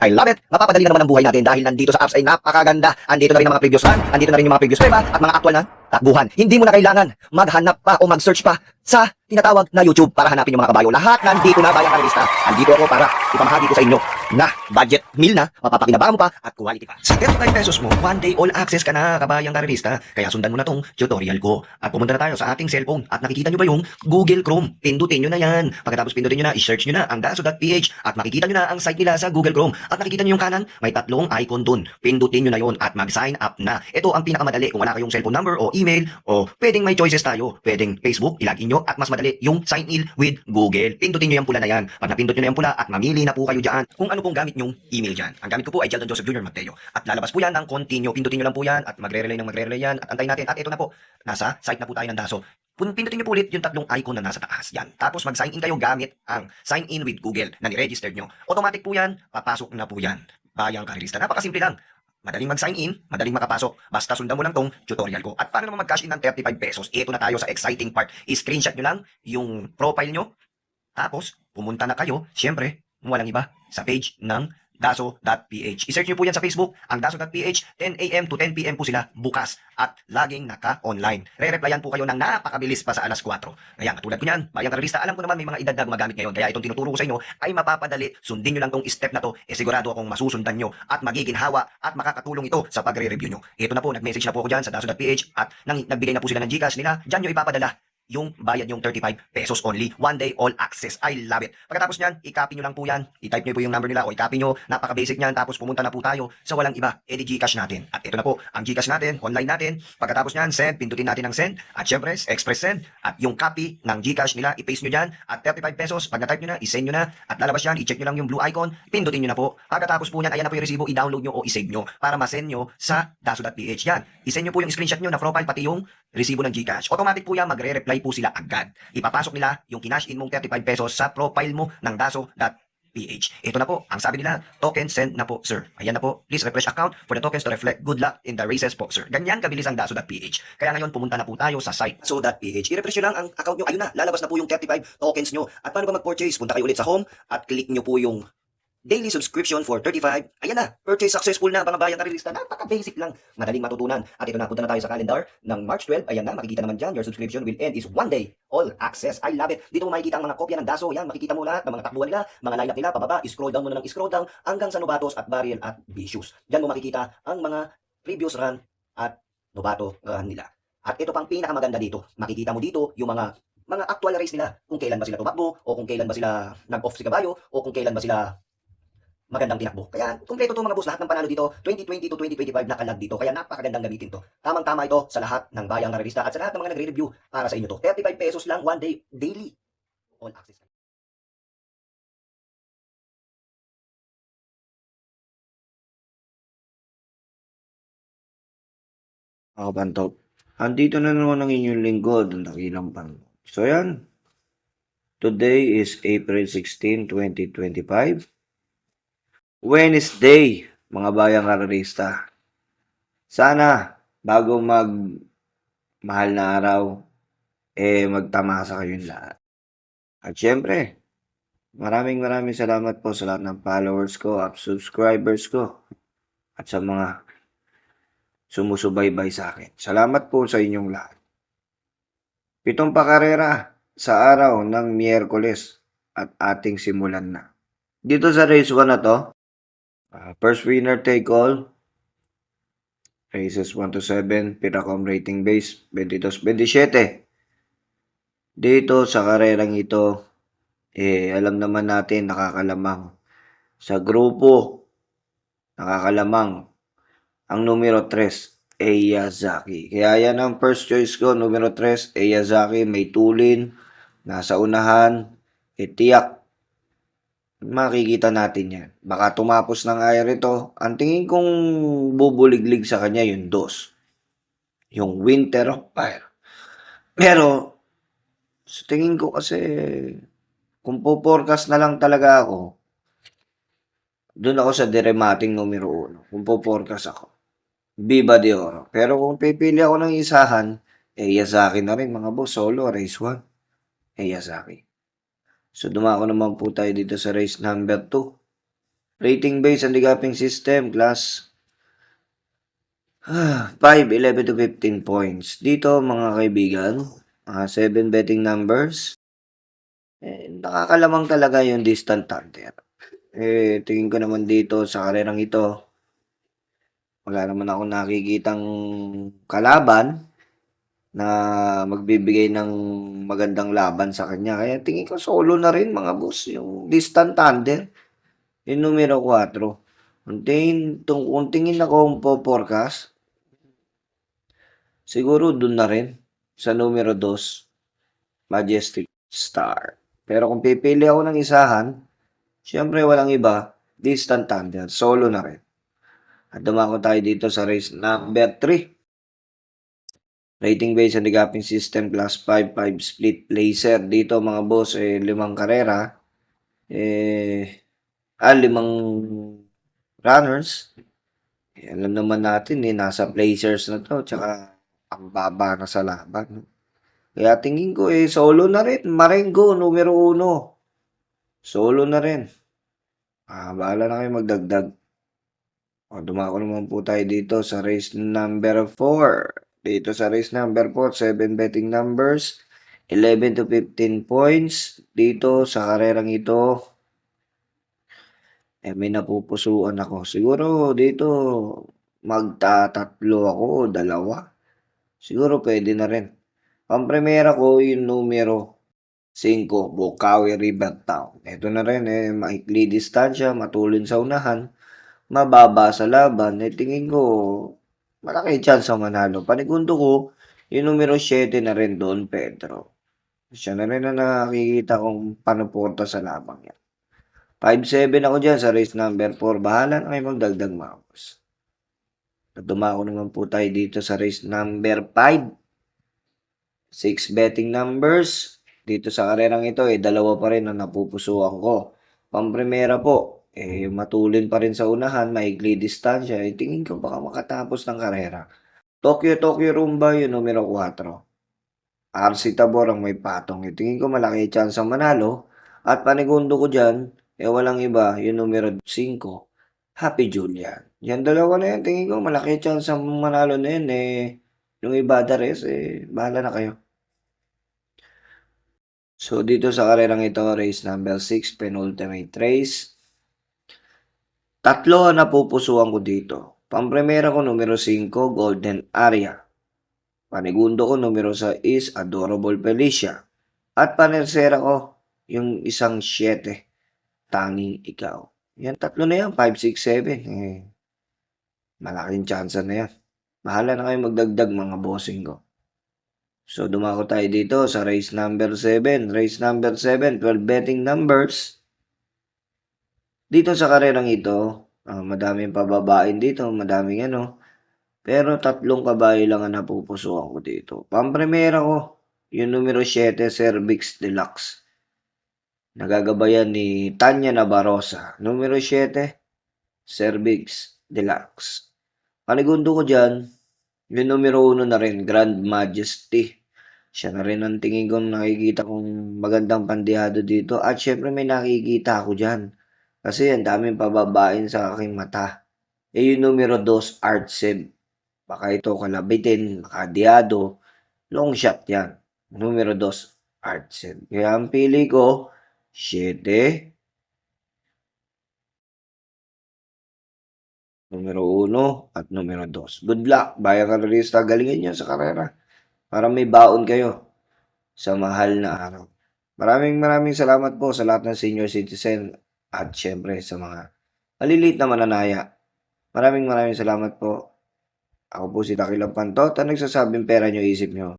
I love it! Mapapadali na naman ang buhay natin dahil nandito sa apps ay napakaganda. Andito na rin ang mga previous run, andito na rin yung mga previous prueba at mga actual na takbuhan. Hindi mo na kailangan maghanap pa o mag-search pa sa tinatawag na YouTube para hanapin yung mga kabayo. Lahat nandito na, Bayang Karerista. Andito ako para ipamahagi ko sa inyo na budget meal na, mapapakinabangan mo pa at quality pa. Sa 35 pesos mo, one day all access ka na, Kabayang Karerista. Kaya sundan mo na tong tutorial ko. At pumunta na tayo sa ating cellphone at nakikita nyo ba yung Google Chrome? Pindutin nyo na yan. Pagkatapos pindutin nyo na, i-search nyo na ang daso.ph at makikita nyo na ang site nila sa Google Chrome. At nakikita nyo yung kanan, may tatlong icon dun. Pindutin nyo na yon at mag-sign up na. Ito ang pinakamadali kung wala kayong cellphone number o email o pwedeng may choices tayo. Pwedeng Facebook, ilagin nyo at mas madali yung sign in with Google. Pindutin nyo yung pula na yan. Pag napindot nyo na yung pula at mamili na po kayo dyan kung ano pong gamit nyong email dyan. Ang gamit ko po ay Sheldon Joseph Jr. Mateo. At lalabas po yan ng continue. Pindutin nyo lang po yan at magre-relay yan at antayin natin. At ito na po, nasa site na po tayo ng Daso. Pindutin nyo po ulit yung tatlong icon na nasa taas. Yan. Tapos mag-sign in kayo gamit ang sign in with Google na ni-register nyo. Automatic po yan, papasok na po yan. Bayang Karerista. Napakasimple lang. Madaling mag-sign in, madaling makapasok. Basta sundan mo lang tong tutorial ko. At paano naman mag-cash in ng 35 pesos? Ito na tayo sa exciting part. I-screenshot nyo lang yung profile nyo. Tapos, pumunta na kayo, syempre, walang iba, sa page ng daso.ph. I-search nyo po yan sa Facebook, ang daso.ph, 10 a.m. to 10 p.m. po sila bukas at laging naka-online. Re-replyan po kayo ng napakabilis pa sa alas 4. Kaya katulad ko yan, Bayang Karerista, alam ko naman may mga edad na gumagamit ngayon. Kaya itong tinuturo ko sa inyo ay mapapadali. Sundin nyo lang tong step na to, sigurado akong masusundan nyo at magiging hawa at makakatulong ito sa pagre-review nyo. Ito na po, nag-message na po ako dyan sa daso.ph at nagbigay na po sila ng Gcash nila. Dyan nyo ipapadala yung bayad yung 35 pesos only. One day all access. I love it. Pagkatapos nyan, i-copy nyo lang po yan. I-type nyo po yung number nila o i-copy nyo. Napaka-basic nyan. Tapos pumunta na po tayo sa walang iba. Edi Gcash natin. At ito na po, ang Gcash natin, online natin. Pagkatapos nyan, send. Pindutin natin ang send. At syempre, express send. At yung copy ng Gcash nila, i-paste nyo dyan. At 35 pesos, pag na-type nyo na, i-send nyo na. At lalabas yan, i-check nyo lang yung blue icon. Pindutin nyo na po. Pagkatapos po nyan, ayan na po yung resibo. I-download nyo o i-save nyo para ma-send nyo sa daso.ph. Yan. I-send nyo po yung screenshot nyo na profile pati yung resibo ng Gcash. Automatic po yan, magre-reply po sila agad. Ipapasok nila yung kinash in mong 35 pesos sa profile mo ng daso.ph. Ito na po, ang sabi nila, token send na po, sir. Ayan na po, please refresh account for the tokens to reflect good luck in the races po, sir. Ganyan kabilis ang daso.ph. Kaya ngayon, pumunta na po tayo sa site daso.ph. I-refresh nyo lang ang account nyo. Ayun na, lalabas na po yung 35 tokens nyo. At paano ba mag-purchase? Punta kayo ulit sa home at click nyo po yung daily subscription for 35. Ayan na, purchase successful na, mga Bayang Karerista. Napaka-basic lang, madaling matutunan. At ito na, punta na tayo sa calendar ng March 12. Ayan na, makikita naman dyan, your subscription will end is one day, all access. I love it. Dito mo makikita ang mga kopya ng Daso. Yan, makikita mo lahat ng mga takbuhan nila, mga lineup nila, pababa, scroll down mo na ng scroll down, hanggang sa Novatos at Barriel at Vicious. Dyan mo makikita ang mga previous run at Novato run nila. At ito pang pinakamaganda dito, makikita mo dito yung mga actual race nila, kung kailan ba sila tumakbo, o kung kailan ba sila nag-off si kabayo, o kung kailan ba sila magandang tinakbo. Kaya kumpleto to mga boss, lahat ng panalo dito, 2020 to 2025 nakalag dito. Kaya napakagandang gamitin to. Tamang-tama ito sa lahat ng Bayang Karerista at sa lahat ng mga nagre-review para sa inyo to. 35 pesos lang, one day, daily. All access. Ako Pantop. Andito na naman ang inyong lingkod, ang Dakilang Pantop. So yan, today is April 16, 2025. Wednesday, mga Bayang Karerista. Sana, bago mahal na araw, magtamasa kayong lahat. At syempre, maraming salamat po sa lahat ng followers ko at subscribers ko at sa mga sumusubaybay sa akin. Salamat po sa inyong lahat. 7 pakarera sa araw ng Miyerkules at ating simulan na. Dito sa race 1 na to, first winner take all, races 1 to 7, Piracom rating base, 22-27. Dito sa karerang ito, alam naman natin nakakalamang. Sa grupo, nakakalamang ang numero 3, Eyazaki. Kaya yan ang first choice ko, numero 3, Eyazaki, may tulin, nasa unahan, tiyak. Makikita natin yan. Baka tumapos ng air ito. Ang tingin kong bubuliglig sa kanya yung 2. Yung Winter of Fire. Pero, sa tingin ko kasi, kung po-forecast na lang talaga ako, doon ako sa Diremating numero 1. Kung po-forecast ako. Viva de Oro. Pero kung pipili ako ng isahan, Eyazaki na rin mga boss. Solo, race 1. Eyazaki. So dumako naman po tayo dito sa race number 2. Rating based handicapping system, class 5, 11 to 15 points. Dito mga kaibigan, 7 betting numbers. Nakakalamang talaga yung distant hunter. Tingin ko naman dito sa karerang ito, wala naman ako nakikitang kalaban na magbibigay ng magandang laban sa kanya. Kaya tingin ko solo na rin mga boss, yung distant thunder, yung numero 4. Kung tingin ako po forecast, siguro dun na rin sa numero 2, Majestic Star. Pero kung pipili ako ng isahan, syempre walang iba, distant thunder, solo na rin. At dumako tayo dito sa race number 3. Rating based handicapping system class 5, 5 split placer. Dito mga boss, 5 karera. 5 runners. Alam naman natin, nasa placers na to. Tsaka, ang baba na sa laban. No? Kaya tingin ko, solo na rin. Marengo, numero 1. Solo na rin. Bahala na kayo magdagdag. Dumako naman po tayo dito sa race number 4. Dito sa race number 4, 7 betting numbers, 11 to 15 points. Dito sa karerang ito, may napupusuan ako. Siguro dito, magtatatlo ako o 2. Siguro pwede na rin. Ang primera ko, yung numero 5, Bukawi River Town. Ito na rin, maikli distansya, matulin sa unahan, mababa sa laban. Tingin ko, malaki chance ang manalo. Panigundo ko, yung numero 7 na rin doon, Pedro. Siya na rin na nakikita kong panuporta sa labang yan. 5-7 ako dyan sa race number 4. Bahala na kayo magdagdag mga boss. Dumako naman po tayo dito sa race number 5. 6 betting numbers. Dito sa karerang ito, 2 pa rin ang napupusuan ko. Pamprimera po, matulin pa rin sa unahan, maigli distansya. Tingin ko baka makatapos ng karera. Tokyo Rumba, yung numero 4. RC Tabor ang may patong. Tingin ko malaki chance ang manalo. At panigundo ko dyan, walang iba, yung numero 5, Happy Julian. Yan dalawa na yan, tingin ko malaki chance ang manalo na yan. Yung iba the rest, bahala na kayo. So, dito sa karerang ito, race number 6, penultimate race. 3 ang napupusuan ko dito. Pamprimera ko, numero 5, Golden Area. Panigundo ko, numero 6, Adorable Felicia. At panersera ko, yung isang 7, Tanging Ikaw. Yan, 3 na yan, 5, 6, 7. Malaking chance na yan. Bahala na kayo magdagdag mga bossing ko. So, dumako tayo dito sa race number 7. Race number 7, 12 betting numbers. Dito sa karerang ito, madaming pababain dito, madaming pero 3 kabayo lang ang napupusuan ko dito. Pamprimera ko, yung numero 7, Cervix Deluxe. Nagagabayan ni Tanya Nabarosa. Numero 7, Cervix Deluxe. Panigundo ko dyan, yung numero 1 na rin, Grand Majesty. Siya na rin ang tingin kong nakikita kong magandang pandihado dito. At syempre may nakikita ako dyan. Kasi ang daming pababain sa aking mata. Yung numero 2, Art Seb. Baka ito kalabitin, makadiado. Long shot yan. Numero 2, Art Seb. Kaya ang pili ko, 7. Numero 1 at numero 2. Good luck, Bayan Karerista. Galingin nyo sa karera. Para may baon kayo sa mahal na araw. Maraming salamat po sa lahat ng senior citizen at syempre sa mga maliliit na mananaya. Maraming salamat po. Ako po si Dakilang Pantot. Ang nagsasabing pera nyo, isip nyo.